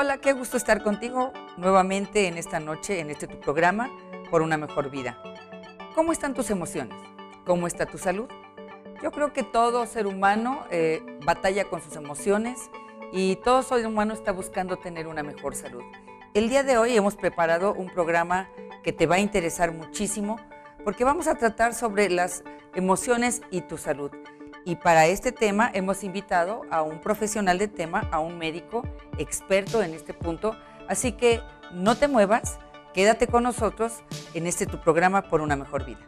Hola, qué gusto estar contigo nuevamente en esta noche, en este tu programa, Por una mejor vida. ¿Cómo están tus emociones? ¿Cómo está tu salud? Yo creo que todo ser humano batalla con sus emociones y todo ser humano está buscando tener una mejor salud. El día de hoy hemos preparado un programa que te va a interesar muchísimo porque vamos a tratar sobre las emociones y tu salud. Y para este tema hemos invitado a un profesional de tema, a un médico experto en este punto. Así que no te muevas, quédate con nosotros en este tu programa Por una mejor vida.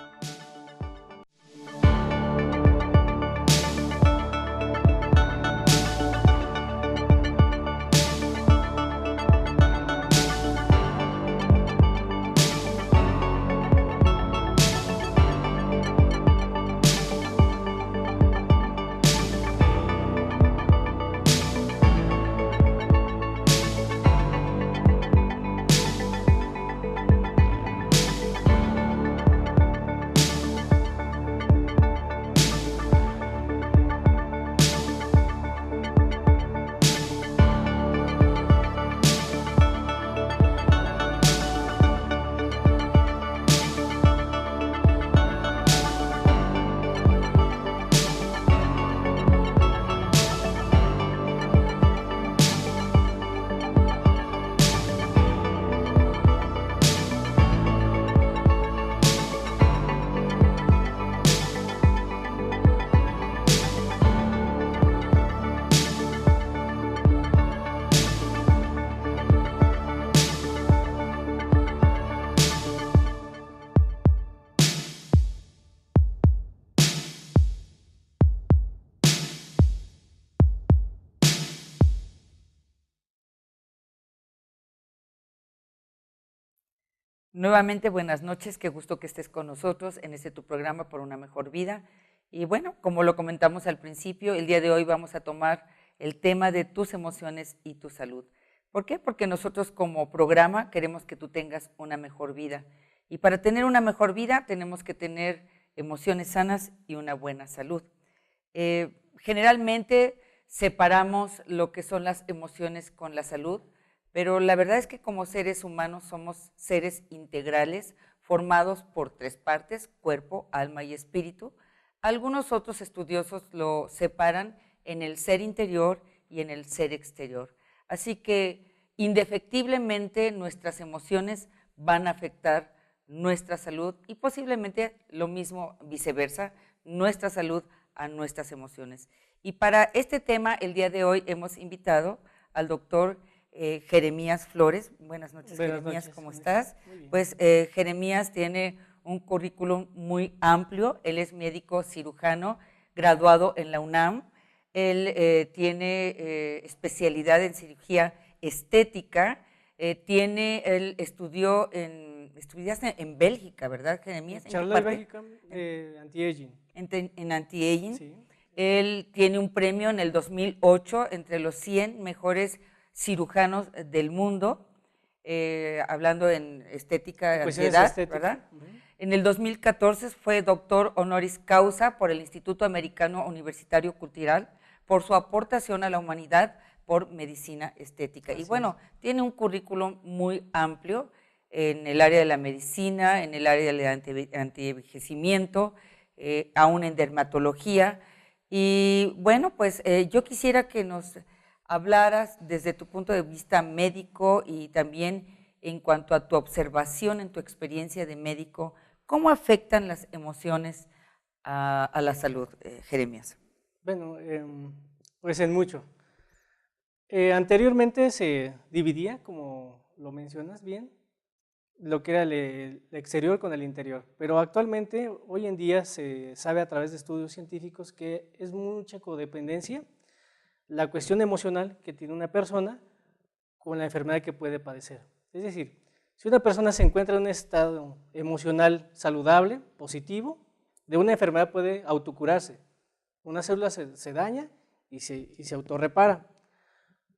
Nuevamente, buenas noches, qué gusto que estés con nosotros en este tu programa Por una mejor vida. Y bueno, como lo comentamos al principio, el día de hoy vamos a tomar el tema de tus emociones y tu salud. ¿Por qué? Porque nosotros como programa queremos que tú tengas una mejor vida. Y para tener una mejor vida tenemos que tener emociones sanas y una buena salud. Generalmente separamos lo que son las emociones con la salud, pero la verdad es que como seres humanos somos seres integrales formados por tres partes: cuerpo, alma y espíritu. Algunos otros estudiosos lo separan en el ser interior y en el ser exterior. Así que indefectiblemente nuestras emociones van a afectar nuestra salud y posiblemente lo mismo viceversa, nuestra salud a nuestras emociones. Y para este tema el día de hoy hemos invitado al doctor Jeremías Flores. Buenas noches, Jeremías, ¿cómo estás? Pues Jeremías tiene un currículum muy amplio. Él es médico cirujano graduado en la UNAM. Él tiene especialidad en cirugía estética. Él estudiaste en Bélgica, ¿verdad, Jeremías? Charlotte, Bélgica, anti-aging. En anti-aging. Sí. Él tiene un premio en el 2008 entre los 100 mejores cirujanos del mundo, hablando en estética de edad, ¿verdad? En el 2014 fue doctor honoris causa por el Instituto Americano Universitario Cultural por su aportación a la humanidad por medicina estética. Y bueno, tiene un currículum muy amplio en el área de la medicina, en el área del antienvejecimiento, aún en dermatología. Y bueno, pues yo quisiera que nos hablaras desde tu punto de vista médico y también en cuanto a tu observación en tu experiencia de médico, ¿cómo afectan las emociones a la salud, Jeremías? Bueno, pues en mucho. Anteriormente se dividía, como lo mencionas bien, lo que era el exterior con el interior, pero actualmente, hoy en día, se sabe a través de estudios científicos que es mucha codependencia la cuestión emocional que tiene una persona con la enfermedad que puede padecer. Es decir, si una persona se encuentra en un estado emocional saludable, positivo, de una enfermedad puede autocurarse. Una célula se daña y se autorrepara.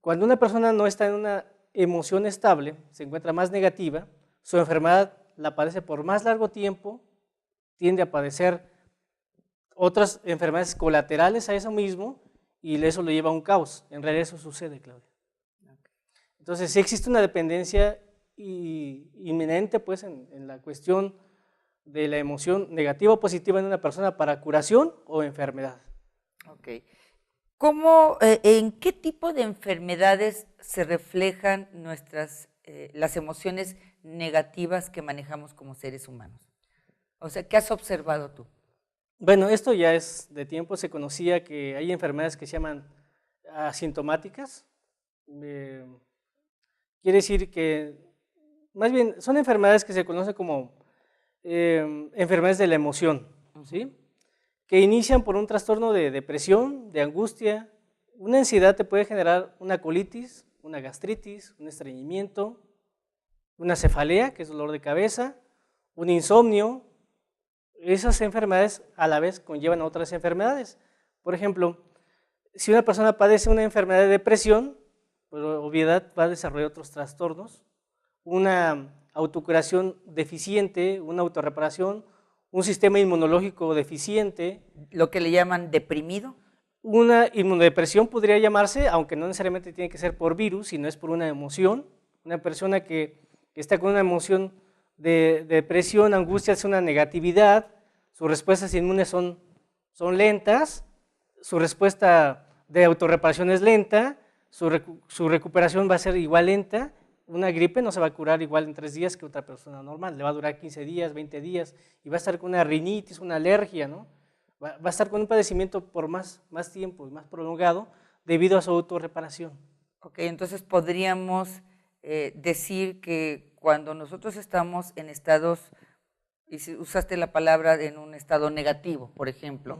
Cuando una persona no está en una emoción estable, se encuentra más negativa, su enfermedad la padece por más largo tiempo, tiende a padecer otras enfermedades colaterales a eso mismo, y eso lo lleva a un caos. En realidad eso sucede, Claudia. Entonces, sí existe una dependencia inminente pues, en la cuestión de la emoción negativa o positiva en una persona para curación o enfermedad. Ok. ¿En qué tipo de enfermedades se reflejan las emociones negativas que manejamos como seres humanos? O sea, ¿qué has observado tú? Bueno, esto ya es de tiempo, se conocía que hay enfermedades que se llaman asintomáticas. Quiere decir que, más bien, son enfermedades que se conocen como enfermedades de la emoción, ¿sí? Que inician por un trastorno de depresión, de angustia. Una ansiedad te puede generar una colitis, una gastritis, un estreñimiento, una cefalea, que es dolor de cabeza, un insomnio. Esas enfermedades a la vez conllevan a otras enfermedades. Por ejemplo, si una persona padece una enfermedad de depresión, por obviedad va a desarrollar otros trastornos, una autocuración deficiente, una autorreparación, un sistema inmunológico deficiente. ¿Lo que le llaman deprimido? Una inmunodepresión podría llamarse, aunque no necesariamente tiene que ser por virus, sino es por una emoción. Una persona que está con una emoción de depresión, angustia, es una negatividad, sus respuestas inmunes son lentas, su respuesta de autorreparación es lenta, su recuperación va a ser igual lenta. Una gripe no se va a curar igual en 3 días que otra persona normal, le va a durar 15 días, 20 días, y va a estar con una rinitis, una alergia, ¿no? Va a estar con un padecimiento por más tiempo y más prolongado debido a su autorreparación. Ok, entonces podríamos decir que cuando nosotros estamos en estados, y si usaste la palabra en un estado negativo, por ejemplo,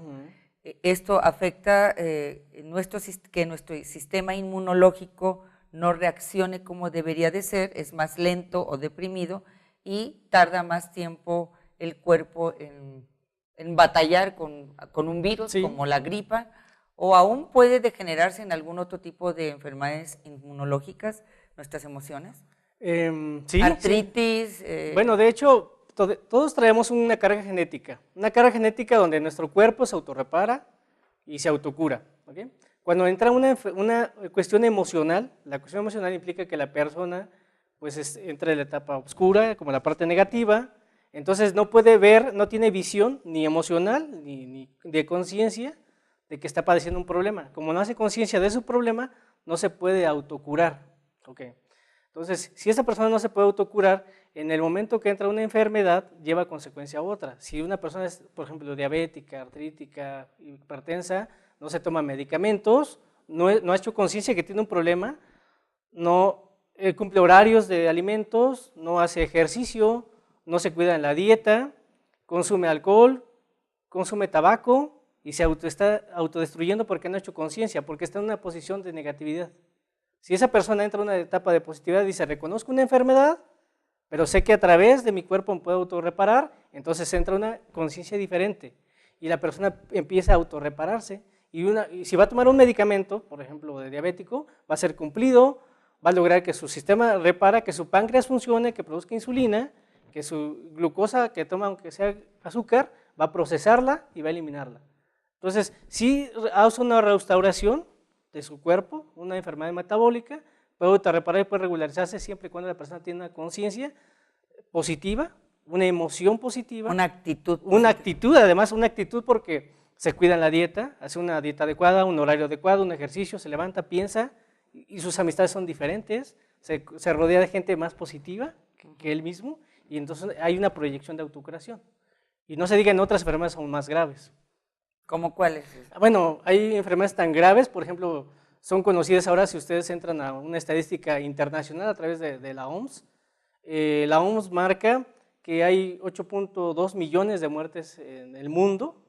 esto afecta que nuestro sistema inmunológico no reaccione como debería de ser, es más lento o deprimido y tarda más tiempo el cuerpo en batallar con un virus, sí, como la gripa, o aún puede degenerarse en algún otro tipo de enfermedades inmunológicas, nuestras emociones. Sí, artritis. Sí. Bueno, de hecho, todos traemos una carga genética donde nuestro cuerpo se autorrepara y se autocura. ¿Okay? Cuando entra una cuestión emocional, la cuestión emocional implica que la persona pues entra en la etapa oscura, como la parte negativa, entonces no puede ver, no tiene visión ni emocional ni de conciencia de que está padeciendo un problema. Como no hace conciencia de su problema, no se puede autocurar. Okay. Entonces, si esa persona no se puede autocurar, en el momento que entra una enfermedad, lleva a consecuencia otra. Si una persona es, por ejemplo, diabética, artrítica, hipertensa, no se toma medicamentos, no ha hecho conciencia que tiene un problema, no cumple horarios de alimentos, no hace ejercicio, no se cuida en la dieta, consume alcohol, consume tabaco y se está autodestruyendo porque no ha hecho conciencia, porque está en una posición de negatividad. Si esa persona entra en una etapa de positividad y dice, reconozco una enfermedad, pero sé que a través de mi cuerpo me puedo autorreparar, entonces entra una conciencia diferente y la persona empieza a autorrepararse. Y si va a tomar un medicamento, por ejemplo, de diabético, va a ser cumplido, va a lograr que su sistema repara, que su páncreas funcione, que produzca insulina, que su glucosa que toma, aunque sea azúcar, va a procesarla y va a eliminarla. Entonces, si hace una restauración de su cuerpo, una enfermedad metabólica, puede autorreparar y puede regularizarse siempre y cuando la persona tiene una conciencia positiva, una emoción positiva. Una actitud. Una actitud, además una actitud porque se cuida en la dieta, hace una dieta adecuada, un horario adecuado, un ejercicio, se levanta, piensa y sus amistades son diferentes, se rodea de gente más positiva que él mismo y entonces hay una proyección de autocuración. Y no se diga en otras enfermedades aún más graves. ¿Cómo cuáles? Bueno, hay enfermedades tan graves, por ejemplo, son conocidas ahora si ustedes entran a una estadística internacional a través de la OMS. La OMS marca que hay 8.2 millones de muertes en el mundo,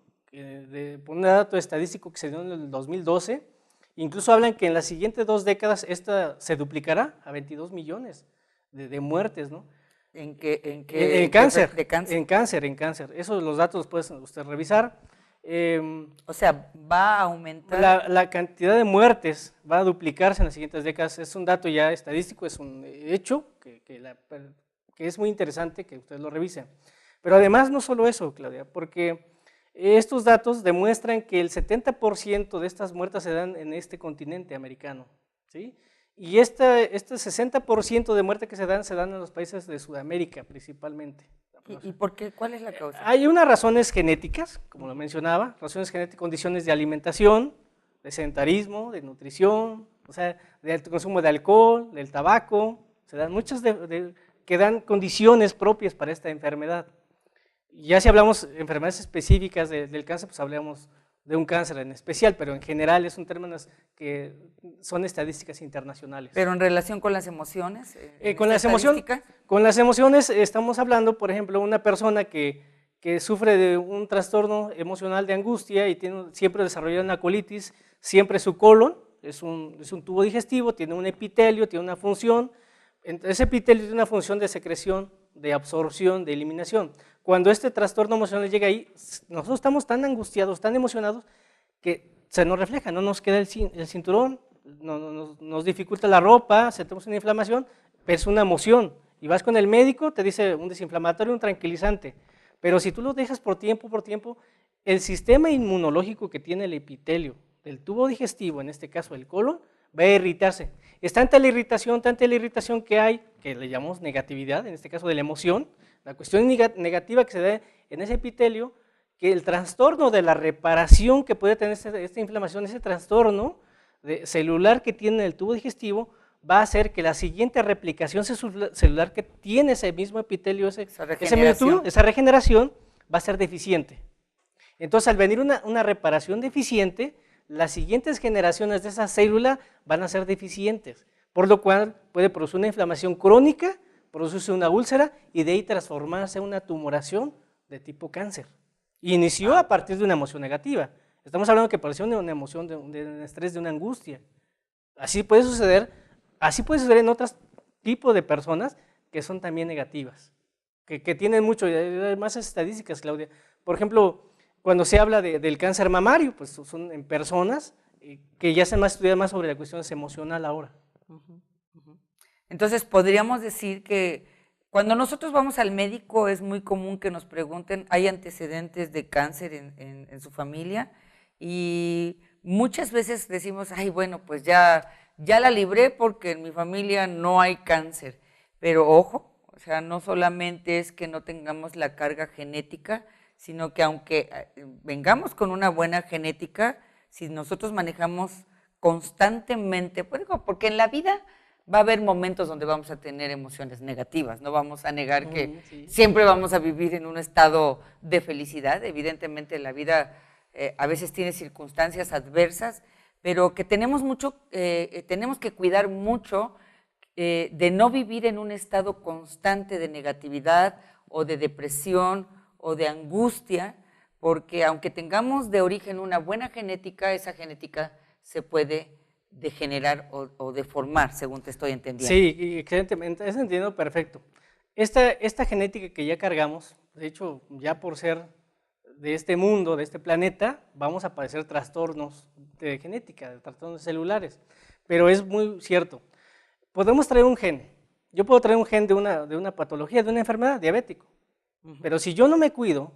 por un dato estadístico que se dio en el 2012, incluso hablan que en las siguientes 2 décadas esta se duplicará a 22 millones de muertes, ¿no? ¿En cáncer, de cáncer? En cáncer. Esos los datos los puede usted revisar. O sea, va a aumentar. La cantidad de muertes va a duplicarse en las siguientes décadas. Es un dato ya estadístico, es un hecho que es muy interesante que ustedes lo revisen. Pero además no solo eso, Claudia, porque estos datos demuestran que el 70% de estas muertes se dan en este continente americano, ¿sí? Y este 60% de muerte que se dan en los países de Sudamérica principalmente. ¿Y por qué? ¿Cuál es la causa? Hay unas razones genéticas, como lo mencionaba, razones genéticas, condiciones de alimentación, de sedentarismo, de nutrición, o sea, del consumo de alcohol, del tabaco, se dan muchas que dan condiciones propias para esta enfermedad. Ya si hablamos de enfermedades específicas del cáncer, pues hablamos de un cáncer en especial, pero en general son términos que son estadísticas internacionales. Pero en relación con las emociones, con las emociones estamos hablando, por ejemplo, una persona que sufre de un trastorno emocional de angustia y siempre desarrolla una colitis, siempre su colon es un tubo digestivo, tiene un epitelio, tiene una función, ese epitelio tiene una función de secreción, de absorción, de eliminación. Cuando este trastorno emocional llega ahí, nosotros estamos tan angustiados, tan emocionados, que se nos refleja, no nos queda el cinturón, nos dificulta la ropa, tenemos una inflamación, pero es una emoción. Y vas con el médico, te dice un desinflamatorio, un tranquilizante. Pero si tú lo dejas por tiempo, el sistema inmunológico que tiene el epitelio del tubo digestivo, en este caso el colon, va a irritarse. Es tanta la irritación que hay, que le llamamos negatividad, en este caso de la emoción, la cuestión negativa que se da en ese epitelio, que el trastorno de la reparación que puede tener esta inflamación, ese trastorno celular que tiene el tubo digestivo, va a hacer que la siguiente replicación celular que tiene ese mismo epitelio, esa regeneración, va a ser deficiente. Entonces, al venir una reparación deficiente, las siguientes generaciones de esa célula van a ser deficientes, por lo cual puede producir una inflamación crónica, producirse una úlcera y de ahí transformarse en una tumoración de tipo cáncer. Y inició a partir de una emoción negativa. Estamos hablando que apareció una emoción de un estrés, de una angustia. Así puede suceder en otros tipos de personas que son también negativas, que tienen mucho, hay más estadísticas, Claudia. Por ejemplo, cuando se habla del cáncer mamario, pues son en personas que ya se estudia más sobre la cuestión emocional ahora. Entonces, podríamos decir que cuando nosotros vamos al médico es muy común que nos pregunten, ¿hay antecedentes de cáncer en su familia? Y muchas veces decimos, ay, bueno, pues ya la libré porque en mi familia no hay cáncer. Pero ojo, o sea, no solamente es que no tengamos la carga genética, sino que aunque vengamos con una buena genética, si nosotros manejamos constantemente, pues digo, porque en la vida va a haber momentos donde vamos a tener emociones negativas, no vamos a negar que siempre vamos a vivir en un estado de felicidad. Evidentemente la vida a veces tiene circunstancias adversas, pero que tenemos que cuidar mucho de no vivir en un estado constante de negatividad o de depresión o de angustia, porque aunque tengamos de origen una buena genética, esa genética se puede degenerar o deformar, según te estoy entendiendo. Sí, excelentemente, eso entiendo perfecto. Esta genética que ya cargamos, de hecho, ya por ser de este mundo, de este planeta, vamos a padecer trastornos de genética, de trastornos celulares, pero es muy cierto. Podemos traer un gen, yo puedo traer un gen de una patología, de una enfermedad, diabético, pero si yo no me cuido,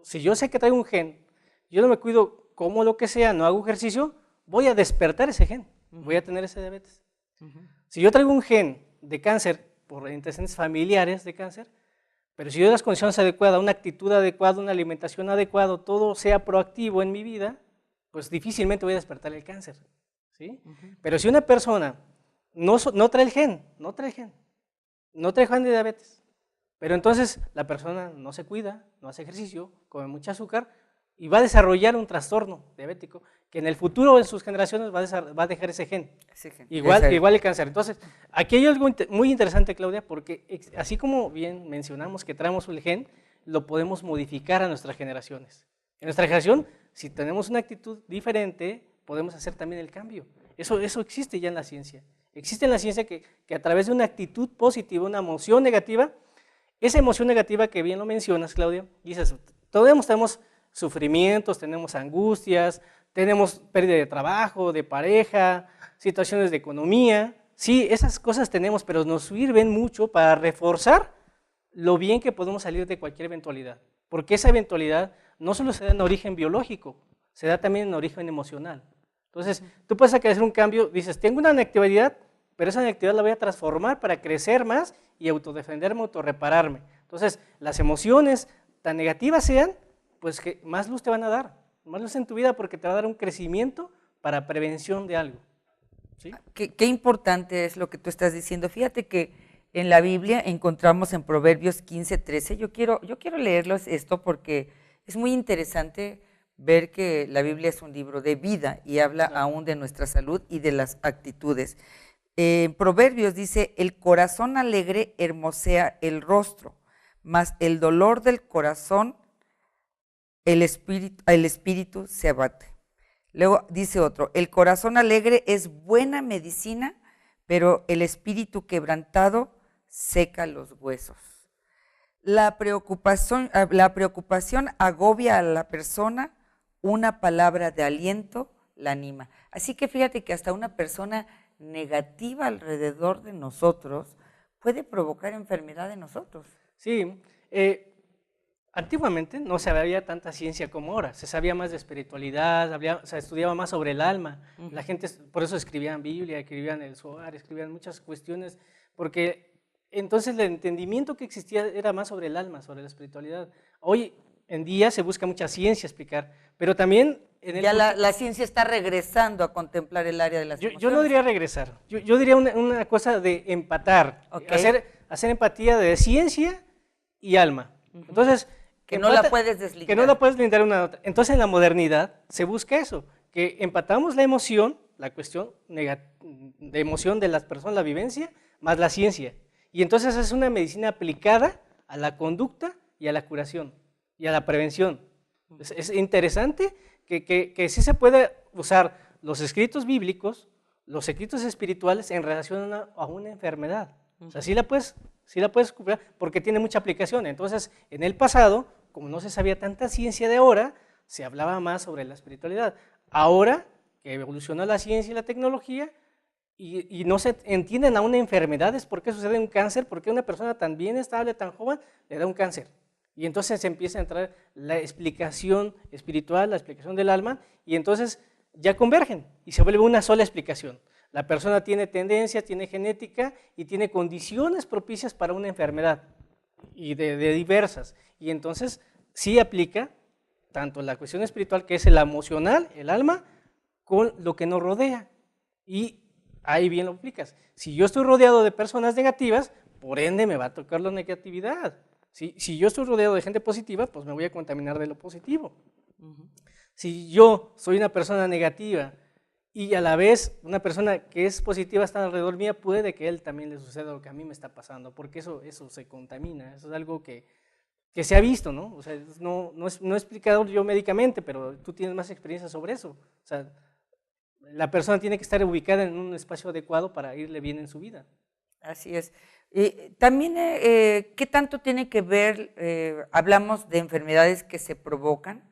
si yo sé que traigo un gen, yo no me cuido como lo que sea, no hago ejercicio, voy a despertar ese gen, voy a tener ese diabetes. Si yo traigo un gen de cáncer por antecedentes familiares de cáncer, pero si yo doy las condiciones adecuadas, una actitud adecuada, una alimentación adecuada, todo sea proactivo en mi vida, pues difícilmente voy a despertar el cáncer, ¿sí? Pero si una persona no trae el gen, no trae el gen de diabetes, pero entonces la persona no se cuida, no hace ejercicio, come mucho azúcar y va a desarrollar un trastorno diabético que en el futuro, en sus generaciones, va a dejar ese gen. Igual el cáncer. Entonces, aquí hay algo muy interesante, Claudia, porque así como bien mencionamos que traemos el gen, lo podemos modificar a nuestras generaciones. En nuestra generación, si tenemos una actitud diferente, podemos hacer también el cambio. Eso existe ya en la ciencia. Existe en la ciencia que a través de una actitud positiva, una emoción negativa, esa emoción negativa que bien lo mencionas, Claudia, dices, todos tenemos sufrimientos, tenemos angustias, tenemos pérdida de trabajo, de pareja, situaciones de economía. Sí, esas cosas tenemos, pero nos sirven mucho para reforzar lo bien que podemos salir de cualquier eventualidad. Porque esa eventualidad no solo se da en origen biológico, se da también en origen emocional. Entonces, tú puedes hacer un cambio, dices, tengo una negatividad, pero esa negatividad la voy a transformar para crecer más y autodefenderme, autorrepararme. Entonces, las emociones, tan negativas sean, pues que más luz te van a dar, más luz en tu vida porque te va a dar un crecimiento para prevención de algo. ¿Sí? Qué importante es lo que tú estás diciendo. Fíjate que en la Biblia encontramos en Proverbios 15:13, yo quiero leerlos esto porque es muy interesante ver que la Biblia es un libro de vida y habla aún de nuestra salud y de las actitudes. En Proverbios dice, el corazón alegre hermosea el rostro, mas el dolor del corazón, el espíritu se abate. Luego dice otro, el corazón alegre es buena medicina, pero el espíritu quebrantado seca los huesos. La preocupación agobia a la persona, una palabra de aliento la anima. Así que fíjate que hasta una persona negativa alrededor de nosotros puede provocar enfermedad en nosotros. Sí, antiguamente no se sabía tanta ciencia como ahora, se sabía más de espiritualidad, se estudiaba más sobre el alma, la gente por eso escribían Biblia, escribían el Zohar, escribían muchas cuestiones, porque entonces el entendimiento que existía era más sobre el alma, sobre la espiritualidad. Hoy en día se busca mucha ciencia explicar, pero también… la ciencia está regresando a contemplar el área de las emociones. Yo no diría regresar, yo diría una cosa de empatar, hacer empatía de ciencia y alma. Entonces… Que no la puedes desligar. Que no la puedes lindar una a otra. Entonces en la modernidad se busca eso, que empatamos la emoción, la cuestión de emoción de las personas, la vivencia, más la ciencia. Y entonces es una medicina aplicada a la conducta y a la curación y a la prevención. Es interesante que sí se puede usar los escritos bíblicos, los escritos espirituales en relación a una enfermedad. O sea, sí la puedes curar porque tiene mucha aplicación. Entonces, en el pasado, como no se sabía tanta ciencia de ahora, se hablaba más sobre la espiritualidad. Ahora que evolucionó la ciencia y la tecnología y no se entienden aún enfermedades, por qué sucede un cáncer, por qué una persona tan bien estable, tan joven, le da un cáncer. Y entonces se empieza a entrar la explicación espiritual, la explicación del alma, y entonces ya convergen y se vuelve una sola explicación. La persona tiene tendencia, tiene genética y tiene condiciones propicias para una enfermedad y de diversas. Y entonces sí aplica tanto la cuestión espiritual, que es el emocional, el alma, con lo que nos rodea. Y ahí bien lo aplicas. Si yo estoy rodeado de personas negativas, por ende me va a tocar la negatividad. Si yo estoy rodeado de gente positiva, pues me voy a contaminar de lo positivo. Si yo soy una persona negativa y a la vez una persona que es positiva está alrededor mía, puede que a él también le suceda lo que a mí me está pasando, porque eso se contamina, eso es algo que se ha visto, ¿no? O sea, no he explicado yo médicamente, pero tú tienes más experiencia sobre eso. O sea, la persona tiene que estar ubicada en un espacio adecuado para irle bien en su vida. Así es. También, ¿qué tanto tiene que ver, hablamos de enfermedades que se provocan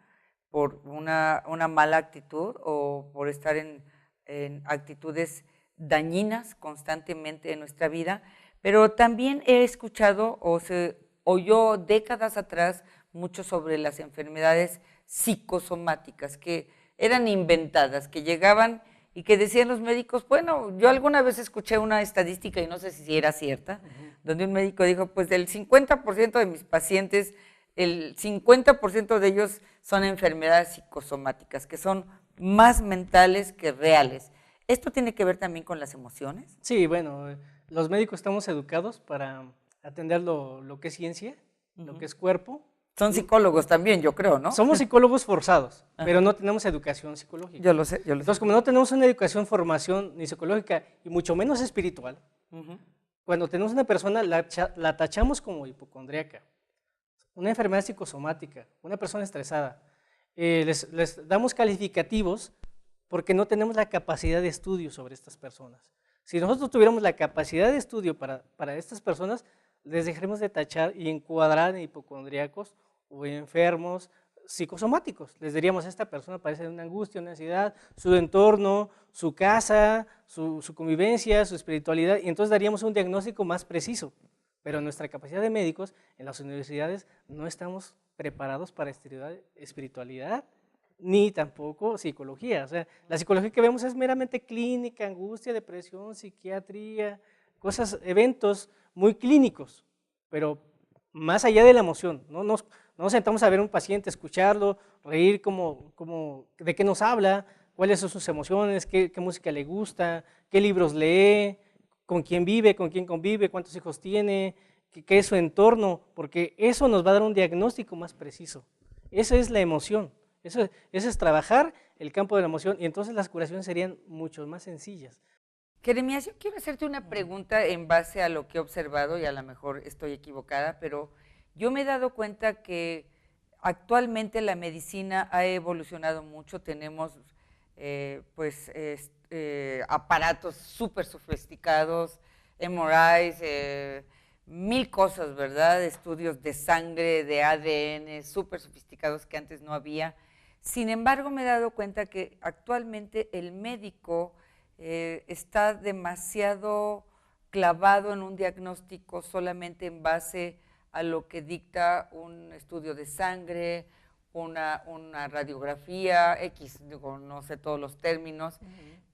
por una mala actitud o por estar en actitudes dañinas constantemente en nuestra vida, pero también he escuchado o se oyó décadas atrás mucho sobre las enfermedades psicosomáticas que eran inventadas, que llegaban y que decían los médicos, bueno, yo alguna vez escuché una estadística y no sé si era cierta, donde un médico dijo, pues del 50% de mis pacientes, el 50% de ellos son enfermedades psicosomáticas, que son más mentales que reales. ¿Esto tiene que ver también con las emociones? Sí, bueno, los médicos estamos educados para atender lo que es ciencia, lo que es cuerpo. Son psicólogos también, yo creo, ¿no? Somos psicólogos forzados, pero no tenemos educación psicológica. Yo lo sé. Entonces, como no tenemos una educación, formación, ni psicológica, y mucho menos espiritual, cuando tenemos una persona, la tachamos como hipocondríaca, una enfermedad psicosomática, una persona estresada. Les damos calificativos porque no tenemos la capacidad de estudio sobre estas personas. Si nosotros tuviéramos la capacidad de estudio para estas personas, les dejaremos de tachar y encuadrar en hipocondríacos o enfermos psicosomáticos. Les diríamos, esta persona padece de una angustia, una ansiedad, su entorno, su casa, su convivencia, su espiritualidad, y entonces daríamos un diagnóstico más preciso. Pero nuestra capacidad de médicos en las universidades no estamos preparados para espiritualidad ni tampoco psicología. O sea, la psicología que vemos es meramente clínica, angustia, depresión, psiquiatría, cosas, eventos muy clínicos, pero más allá de la emoción. No nos sentamos a ver a un paciente, escucharlo, reír de qué nos habla, cuáles son sus emociones, qué música le gusta, qué libros lee, con quién vive, con quién convive, cuántos hijos tiene, qué es su entorno, porque eso nos va a dar un diagnóstico más preciso. Esa es la emoción, eso es trabajar el campo de la emoción, y entonces las curaciones serían mucho más sencillas. Jeremías, yo quiero hacerte una pregunta en base a lo que he observado, y a lo mejor estoy equivocada, pero yo me he dado cuenta que actualmente la medicina ha evolucionado mucho, tenemos aparatos súper sofisticados, MRIs, mil cosas, ¿verdad? Estudios de sangre, de ADN, súper sofisticados que antes no había. Sin embargo, me he dado cuenta que actualmente el médico está demasiado clavado en un diagnóstico solamente en base a lo que dicta un estudio de sangre, una radiografía, digo, no sé todos los términos,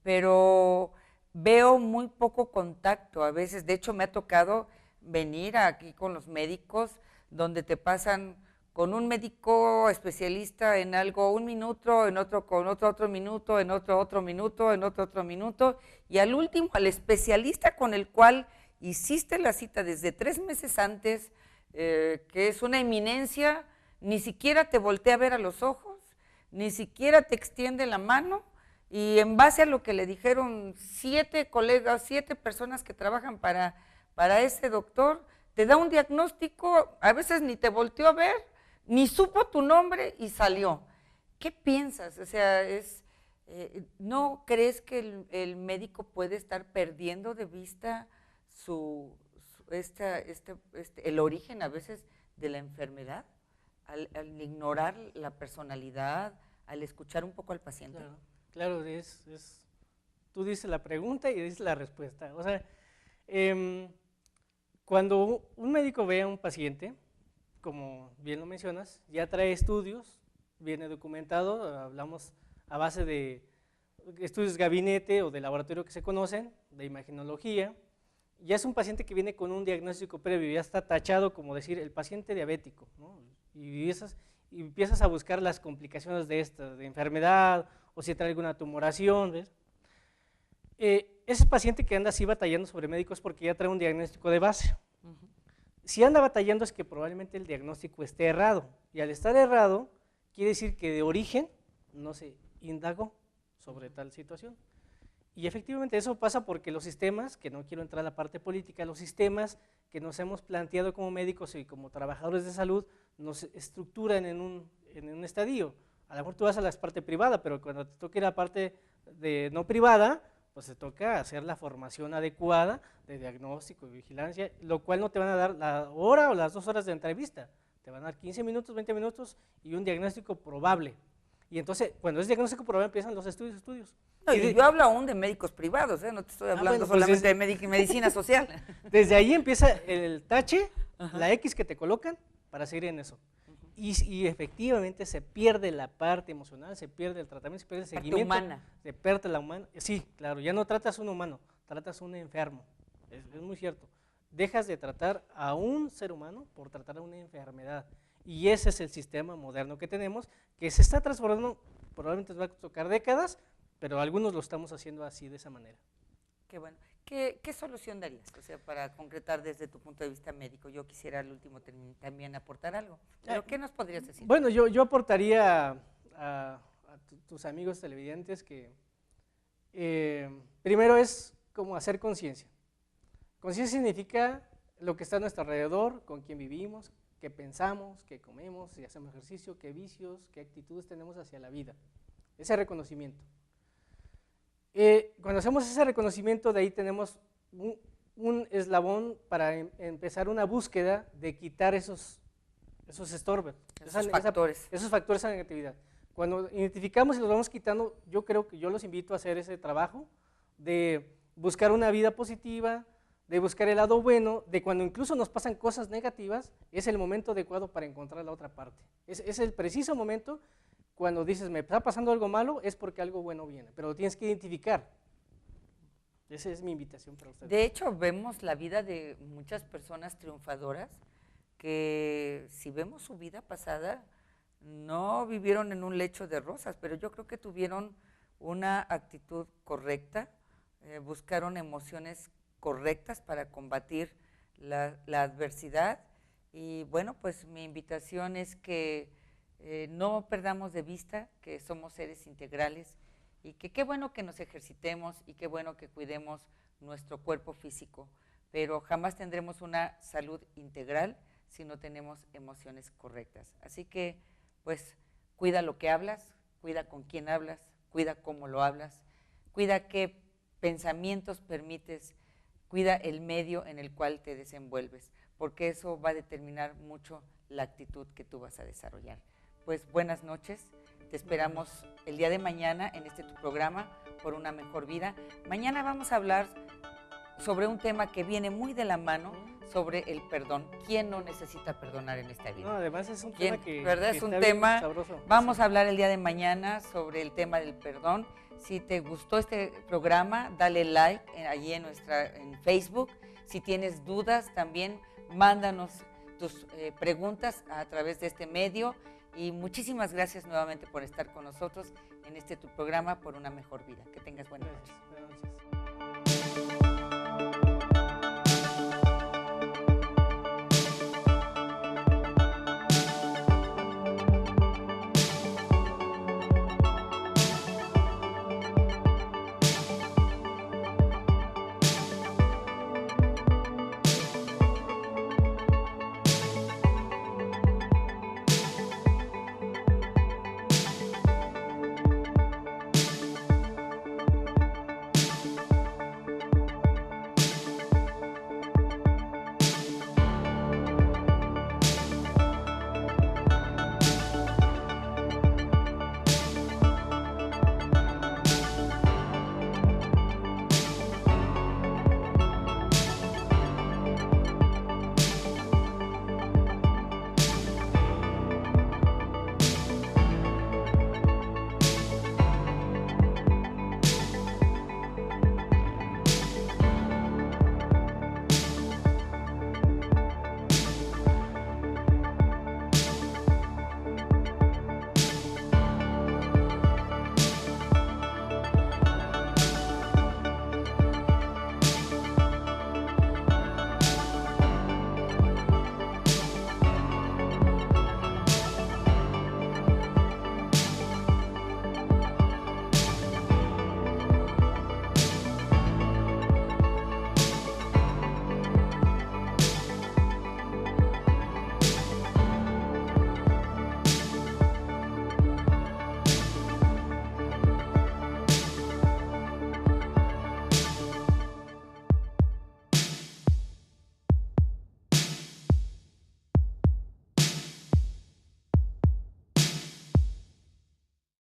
pero veo muy poco contacto a veces. De hecho, me ha tocado venir aquí con los médicos donde te pasan con un médico especialista en algo un minuto, en otro con otro minuto, en otro minuto, en otro minuto, y al último al especialista con el cual hiciste la cita desde 3 meses antes, que es una eminencia, ni siquiera te voltea a ver a los ojos, ni siquiera te extiende la mano, y en base a lo que le dijeron 7 colegas, 7 personas que trabajan para ese doctor, te da un diagnóstico, a veces ni te volteó a ver, ni supo tu nombre y salió. ¿Qué piensas? O sea, ¿no crees que el médico puede estar perdiendo de vista el origen a veces de la enfermedad al ignorar la personalidad, al escuchar un poco al paciente? Claro, tú dices la pregunta y dices la respuesta. O sea, cuando un médico ve a un paciente, como bien lo mencionas, ya trae estudios, viene documentado, hablamos a base de estudios de gabinete o de laboratorio que se conocen, de imagenología. Ya es un paciente que viene con un diagnóstico previo, ya está tachado como decir el paciente diabético, ¿no? Y empiezas a buscar las complicaciones de enfermedad, o si trae alguna tumoración, ¿ves? Ese paciente que anda así batallando sobre médico es porque ya trae un diagnóstico de base. Si anda batallando es que probablemente el diagnóstico esté errado, y al estar errado quiere decir que de origen no se indagó sobre tal situación. Y efectivamente eso pasa porque los sistemas, que no quiero entrar a la parte política, los sistemas que nos hemos planteado como médicos y como trabajadores de salud nos estructuran en un estadio. A lo mejor tú vas a la parte privada, pero cuando te toque la parte de no privada, pues te toca hacer la formación adecuada de diagnóstico y vigilancia, lo cual no te van a dar la hora o las 2 horas de entrevista, te van a dar 15 minutos, 20 minutos y un diagnóstico probable. Y entonces, cuando es diagnóstico probable empiezan los estudios. No, y yo hablo aún de médicos privados, no te estoy hablando solamente de medicina social. Desde ahí empieza el tache, la X que te colocan para seguir en eso. Y efectivamente se pierde la parte emocional, se pierde el tratamiento, se pierde el seguimiento. Humana. Se pierde la humana. Sí, claro, ya no tratas a un humano, tratas a un enfermo. Es muy cierto. Dejas de tratar a un ser humano por tratar a una enfermedad. Y ese es el sistema moderno que tenemos, que se está transformando, probablemente nos va a tocar décadas, pero algunos lo estamos haciendo así, de esa manera. Qué bueno. ¿Qué solución darías? O sea, para concretar desde tu punto de vista médico, yo quisiera al último también aportar algo. ¿Pero qué nos podrías decir? Bueno, yo aportaría a tus amigos televidentes que primero es como hacer conciencia. Conciencia significa lo que está a nuestro alrededor, con quién vivimos, qué pensamos, qué comemos, si hacemos ejercicio, qué vicios, qué actitudes tenemos hacia la vida. Ese reconocimiento. Cuando hacemos ese reconocimiento, de ahí tenemos un eslabón para empezar una búsqueda de quitar esos estorbos, esos factores de negatividad. Cuando identificamos y los vamos quitando, yo creo que yo los invito a hacer ese trabajo de buscar una vida positiva, de buscar el lado bueno, de cuando incluso nos pasan cosas negativas, es el momento adecuado para encontrar la otra parte. Es el preciso momento cuando dices, me está pasando algo malo, es porque algo bueno viene, pero lo tienes que identificar. Esa es mi invitación para ustedes. De hecho, vemos la vida de muchas personas triunfadoras que si vemos su vida pasada, no vivieron en un lecho de rosas, pero yo creo que tuvieron una actitud correcta, buscaron emociones correctas para combatir la adversidad y bueno, pues mi invitación es que no perdamos de vista que somos seres integrales y que qué bueno que nos ejercitemos y qué bueno que cuidemos nuestro cuerpo físico, pero jamás tendremos una salud integral si no tenemos emociones correctas. Así que, pues, cuida lo que hablas, cuida con quién hablas, cuida cómo lo hablas, cuida qué pensamientos permites, cuida el medio en el cual te desenvuelves, porque eso va a determinar mucho la actitud que tú vas a desarrollar. Pues buenas noches, te esperamos el día de mañana en este tu programa Por una Mejor Vida. Mañana vamos a hablar sobre un tema que viene muy de la mano, sobre el perdón. ¿Quién no necesita perdonar en esta vida? No, además es un tema que, ¿verdad? que Es un está bien tema, sabroso. vamos a hablar el día de mañana sobre el tema del perdón. Si te gustó este programa, dale like allí en Facebook. Si tienes dudas, también mándanos tus preguntas a través de este medio. Y muchísimas gracias nuevamente por estar con nosotros en este tu programa Por una Mejor Vida. Que tengas buenas noches. Buenas noches.